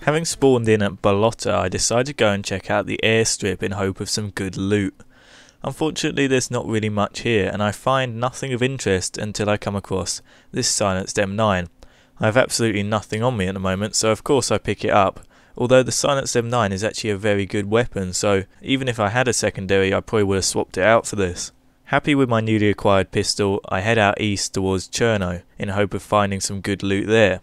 Having spawned in at Balota, I decided to go and check out the airstrip in hope of some good loot. Unfortunately, there's not really much here, and I find nothing of interest until I come across this silenced M9. I have absolutely nothing on me at the moment, so of course I pick it up, although the silenced M9 is actually a very good weapon, so even if I had a secondary I probably would have swapped it out for this. Happy with my newly acquired pistol, I head out east towards Cherno in hope of finding some good loot there.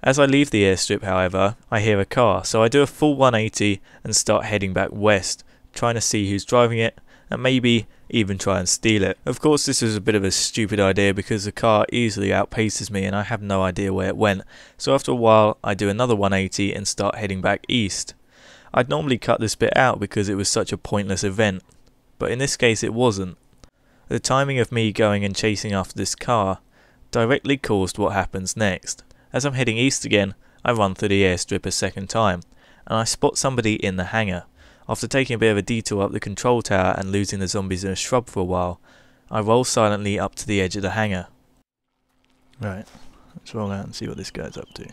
As I leave the airstrip, however, I hear a car, so I do a full 180 and start heading back west, trying to see who's driving it and maybe even try and steal it. Of course, this is a bit of a stupid idea because the car easily outpaces me and I have no idea where it went, so after a while I do another 180 and start heading back east. I'd normally cut this bit out because it was such a pointless event, but in this case it wasn't. The timing of me going and chasing after this car directly caused what happens next. As I'm heading east again, I run through the airstrip a second time, and I spot somebody in the hangar. After taking a bit of a detour up the control tower and losing the zombies in a shrub for a while, I roll silently up to the edge of the hangar. Right, let's roll out and see what this guy's up to.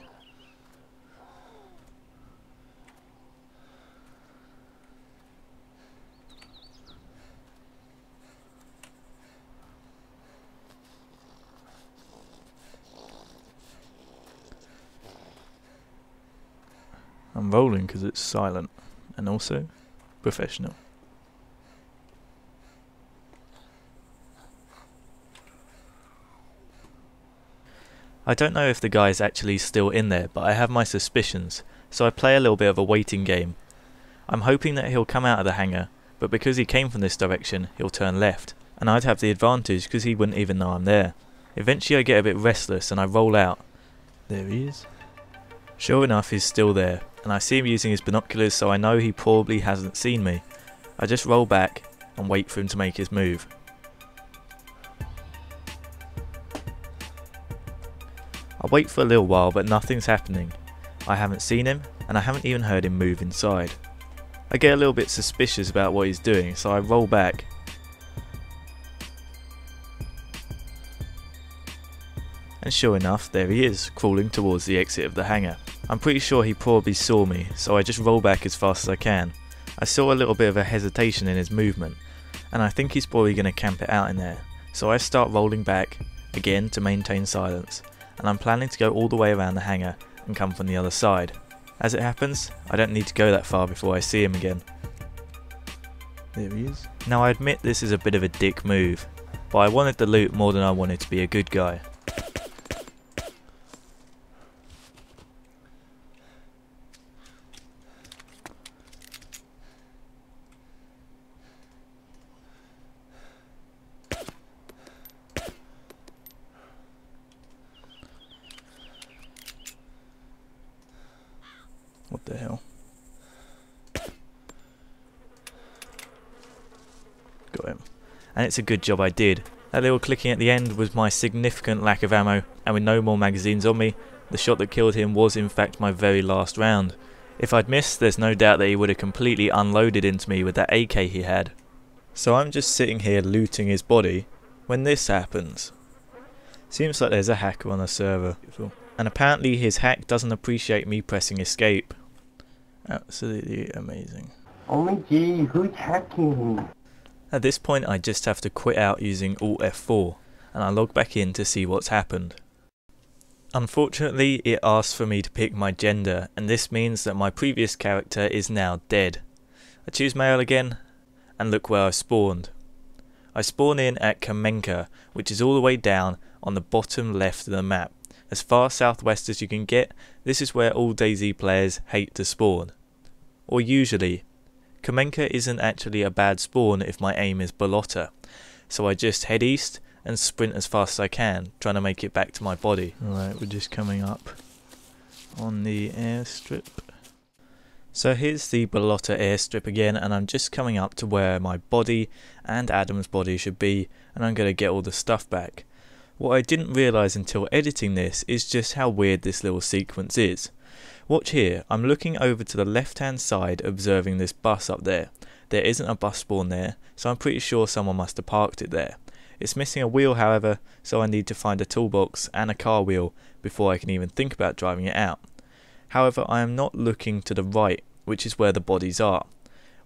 I'm rolling because it's silent and also professional. I don't know if the guy is actually still in there, but I have my suspicions, so I play a little bit of a waiting game. I'm hoping that he'll come out of the hangar, but because he came from this direction, he'll turn left, and I'd have the advantage because he wouldn't even know I'm there. Eventually I get a bit restless and I roll out. There he is. Sure enough, he's still there, and I see him using his binoculars, so I know he probably hasn't seen me. I just roll back and wait for him to make his move. I wait for a little while, but nothing's happening. I haven't seen him, and I haven't even heard him move inside. I get a little bit suspicious about what he's doing, so I roll back. And sure enough, there he is, crawling towards the exit of the hangar. I'm pretty sure he probably saw me, so I just roll back as fast as I can. I saw a little bit of a hesitation in his movement, and I think he's probably going to camp it out in there. So I start rolling back, again to maintain silence, and I'm planning to go all the way around the hangar and come from the other side. As it happens, I don't need to go that far before I see him again. There he is. Now I admit this is a bit of a dick move, but I wanted the loot more than I wanted to be a good guy. What the hell? Got him. And it's a good job I did. That little clicking at the end was my significant lack of ammo, and with no more magazines on me, the shot that killed him was in fact my very last round. If I'd missed, there's no doubt that he would have completely unloaded into me with that AK he had. So I'm just sitting here looting his body when this happens. Seems like there's a hacker on the server. And apparently his hack doesn't appreciate me pressing escape. Absolutely amazing. Oh my gee, who's hacking? At this point I just have to quit out using Alt F4 and I log back in to see what's happened. Unfortunately it asks for me to pick my gender, and this means that my previous character is now dead. I choose male again and look where I spawned. I spawn in at Kamenka, which is all the way down on the bottom left of the map. As far southwest as you can get, this is where all DayZ players hate to spawn. Or usually. Kamenka isn't actually a bad spawn if my aim is Balota, so I just head east and sprint as fast as I can, trying to make it back to my body. Alright, we're just coming up on the airstrip. So here's the Balota airstrip again, and I'm just coming up to where my body and Adam's body should be, and I'm going to get all the stuff back. What I didn't realise until editing this is just how weird this little sequence is. Watch here, I'm looking over to the left hand side observing this bus up there. There isn't a bus spawn there, so I'm pretty sure someone must have parked it there. It's missing a wheel however, so I need to find a toolbox and a car wheel before I can even think about driving it out. However, I am not looking to the right, which is where the bodies are.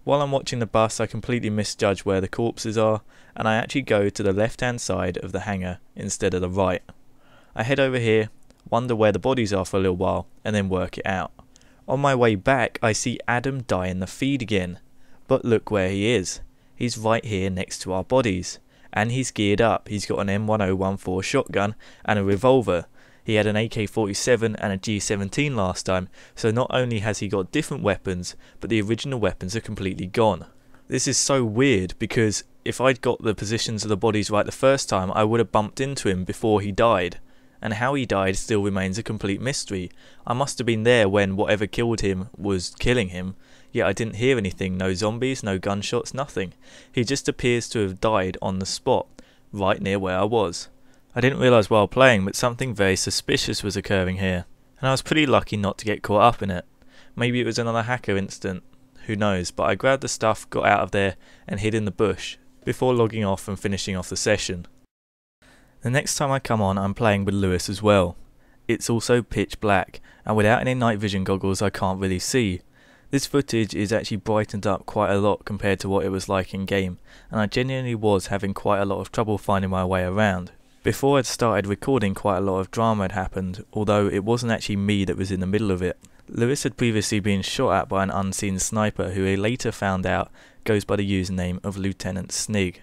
While I'm watching the bus, I completely misjudge where the corpses are, and I actually go to the left hand side of the hangar instead of the right. I head over here, wonder where the bodies are for a little while, and then work it out. On my way back, I see Adam die in the feed again. But look where he is. He's right here next to our bodies. And he's geared up. He's got an M1014 shotgun and a revolver. He had an AK-47 and a G17 last time, so not only has he got different weapons, but the original weapons are completely gone. This is so weird because if I'd got the positions of the bodies right the first time, I would have bumped into him before he died. And how he died still remains a complete mystery. I must have been there when whatever killed him was killing him, yet I didn't hear anything, no zombies, no gunshots, nothing. He just appears to have died on the spot, right near where I was. I didn't realise while playing, but something very suspicious was occurring here, and I was pretty lucky not to get caught up in it. Maybe it was another hacker incident, who knows, but I grabbed the stuff, got out of there, and hid in the bush, before logging off and finishing off the session. The next time I come on, I'm playing with Lewis as well. It's also pitch black, and without any night vision goggles I can't really see. This footage is actually brightened up quite a lot compared to what it was like in game, and I genuinely was having quite a lot of trouble finding my way around. Before I'd started recording, quite a lot of drama had happened, although it wasn't actually me that was in the middle of it. Lewis had previously been shot at by an unseen sniper who he later found out goes by the username of Lieutenant Snig.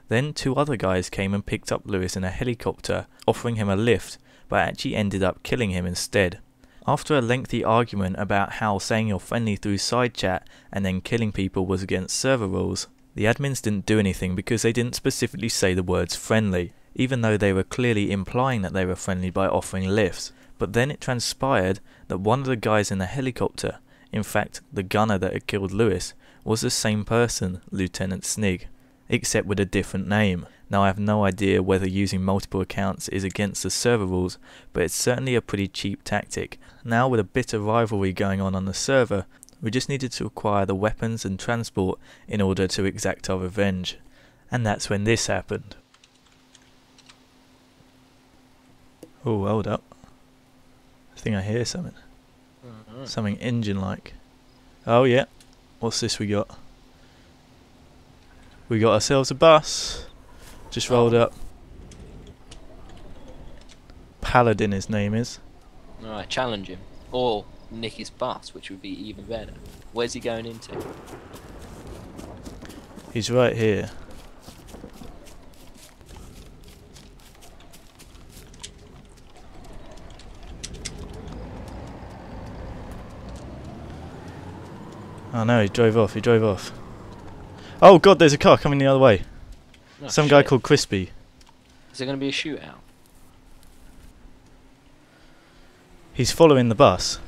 Then 2 other guys came and picked up Lewis in a helicopter, offering him a lift, but actually ended up killing him instead. After a lengthy argument about how saying you're friendly through side chat and then killing people was against server rules, the admins didn't do anything because they didn't specifically say the words friendly, even though they were clearly implying that they were friendly by offering lifts. But then it transpired that one of the guys in the helicopter, in fact the gunner that had killed Lewis, was the same person, Lieutenant Snig, except with a different name. Now I have no idea whether using multiple accounts is against the server rules, but it's certainly a pretty cheap tactic. Now with a bit of rivalry going on the server, we just needed to acquire the weapons and transport in order to exact our revenge. And that's when this happened. Oh, hold up. I think I hear something. Something engine-like. Oh yeah. What's this we got? We got ourselves a bus. Just rolled up. Paladin his name is. Alright, challenge him. Or nick his bus, which would be even better. Where's he going into? He's right here. Oh no, he drove off. Oh god, there's a car coming the other way. Oh, Some shit. guy called Crispy. Is there going to be a shootout? He's following the bus.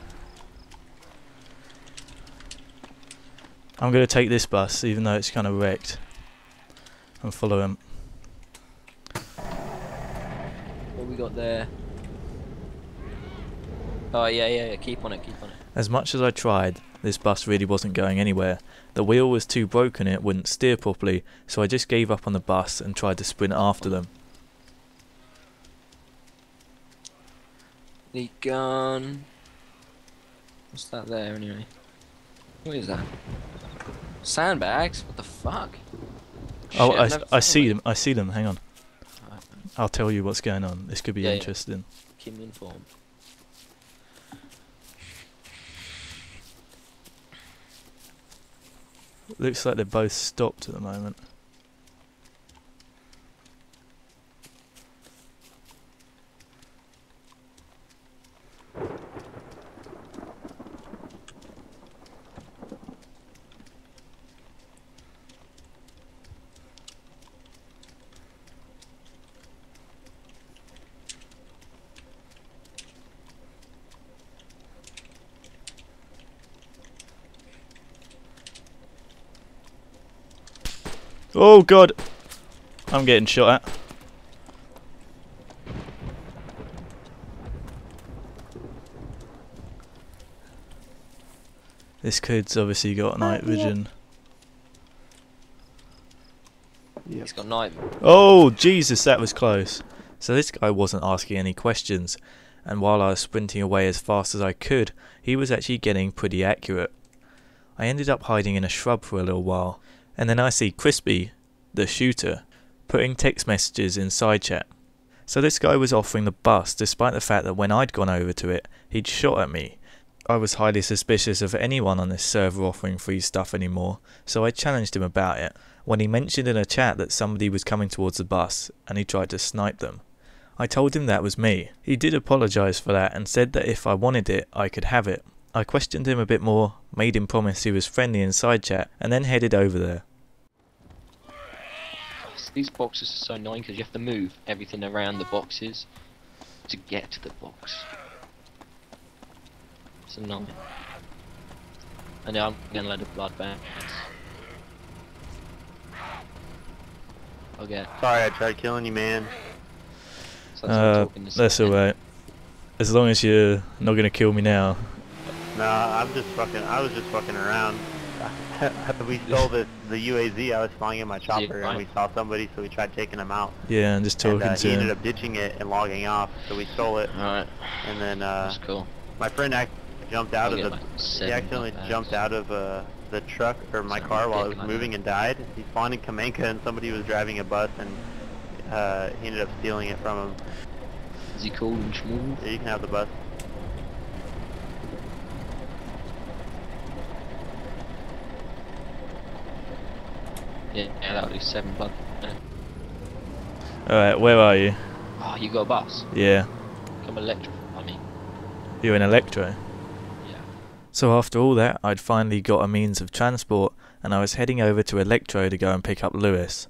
I'm going to take this bus, even though it's kind of wrecked, and follow him. What we got there? Oh yeah, keep on it. As much as I tried, this bus really wasn't going anywhere. The wheel was too broken, it wouldn't steer properly, so I just gave up on the bus and tried to sprint after them. The gun. What's that there anyway? What is that? Sandbags? What the fuck? Oh, Shit, I've never I thought see them, hang on. of it. I'll tell you what's going on, this could be Yeah. interesting. Keep me informed. Looks like they're both stopped at the moment. Oh god! I'm getting shot at. This kid's obviously got night vision. He's got night. Oh Jesus, that was close. So this guy wasn't asking any questions, and while I was sprinting away as fast as I could, he was actually getting pretty accurate. I ended up hiding in a shrub for a little while, and then I see Crispy, the shooter, putting text messages in side chat. So this guy was offering the bus despite the fact that when I'd gone over to it, he'd shot at me. I was highly suspicious of anyone on this server offering free stuff anymore, so I challenged him about it, when he mentioned in a chat that somebody was coming towards the bus and he tried to snipe them. I told him that was me. He did apologise for that and said that if I wanted it, I could have it. I questioned him a bit more, made him promise he was friendly in side chat, and then headed over there. These boxes are so annoying because you have to move everything around the boxes to get to the box. It's annoying. And now I'm gonna let the blood bounce. Okay. Sorry, I tried killing you, man. So That's alright. As long as you're not gonna kill me now. No, I was just fucking around. We stole the UAZ. I was flying in my chopper and we saw somebody, so we tried taking him out. Yeah, and just talking and, to he him. ended up ditching it and logging off, so we stole it. Alright. And then That's cool. my friend jumped out of the. Like He accidentally jumped out of the truck or my car while it was moving and died. He spawned in Kamenka and somebody was driving a bus and he ended up stealing it from him. Is he cool and smooth? Yeah, you can have the bus. Yeah, that'll be 7 blood. Alright, where are you? Oh, you got a bus? Yeah, Come electric, I mean. you're in Electro. Yeah. So after all that, I'd finally got a means of transport, and I was heading over to Electro to go and pick up Lewis.